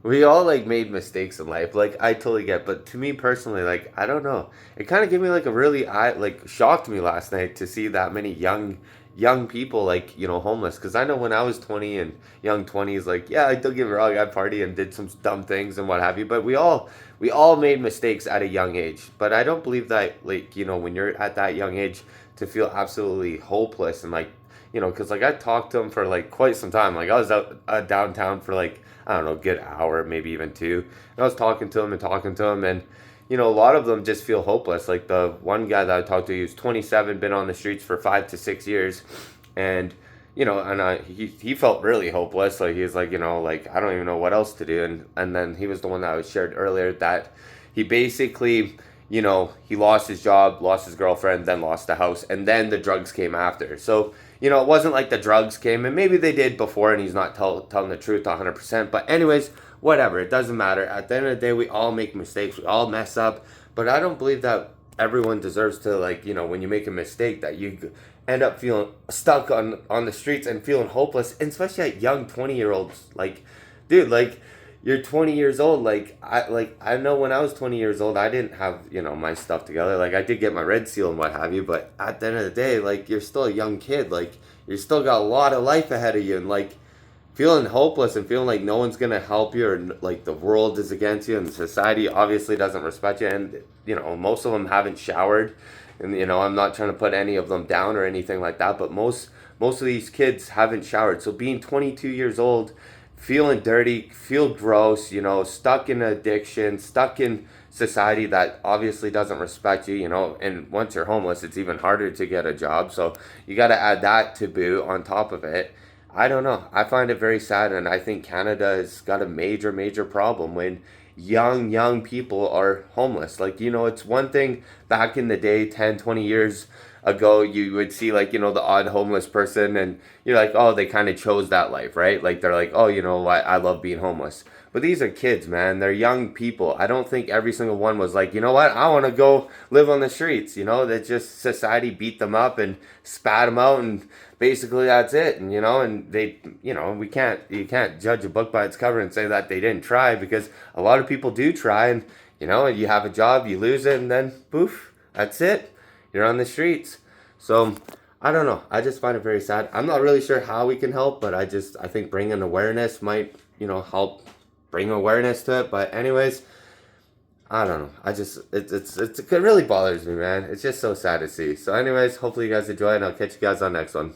we all like made mistakes in life. Like I totally get, but to me personally, like I don't know. It kind of gave me like a really I like shocked me last night to see that many young people like homeless. Because I know when I was 20 and young 20s, like yeah, I don't get me wrong, I party and did some dumb things and what have you. But we all made mistakes at a young age. But I don't believe that like when you're at that young age to feel absolutely hopeless and like because like I talked to him for like quite some time. Like I was out downtown for like I don't know, good hour, maybe even two. And I was talking to him, and a lot of them just feel hopeless. Like the one guy that I talked to, he was 27, been on the streets for 5 to 6 years, and he felt really hopeless. Like he was like, like I don't even know what else to do. And then he was the one that I was shared earlier that he basically he lost his job, lost his girlfriend, then lost the house, and then the drugs came after. So, it wasn't like the drugs came, and maybe they did before, and he's not telling the truth 100%. But, anyways, whatever. It doesn't matter. At the end of the day, we all make mistakes, we all mess up, but I don't believe that everyone deserves to, like, when you make a mistake, that you end up feeling stuck on the streets and feeling hopeless, and especially at young 20-year-olds. Like, dude, like, you're 20 years old. Like I know when I was 20 years old, I didn't have my stuff together. Like I did get my red seal and what have you, but at the end of the day, like you're still a young kid. Like you still got a lot of life ahead of you, and like feeling hopeless and feeling like no one's gonna help you, or like the world is against you and society obviously doesn't respect you, and most of them haven't showered, and I'm not trying to put any of them down or anything like that, but most of these kids haven't showered. So being 22 years old, feeling dirty, feel gross, stuck in addiction, stuck in society that obviously doesn't respect you, and once you're homeless, it's even harder to get a job. So you got to add that to boot on top of it. I don't know. I find it very sad, and I think Canada has got a major, major problem when young people are homeless. Like, it's one thing back in the day, 10, 20 years ago, you would see, like, the odd homeless person, and you're like, oh, they kind of chose that life, right? Like, they're like, oh, I love being homeless. But these are kids, man. They're young people. I don't think every single one was like, you know what? I want to go live on the streets. That just society beat them up and spat them out, and basically that's it. And and they, you can't judge a book by its cover and say that they didn't try, because a lot of people do try, and you have a job, you lose it, and then poof, that's it. You're on the streets. So I don't know. I just find it very sad. I'm not really sure how we can help, but I think bringing awareness might help bring awareness to it. But anyways, I don't know. It really bothers me, man. It's just so sad to see. So anyways, hopefully you guys enjoy, and I'll catch you guys on next one.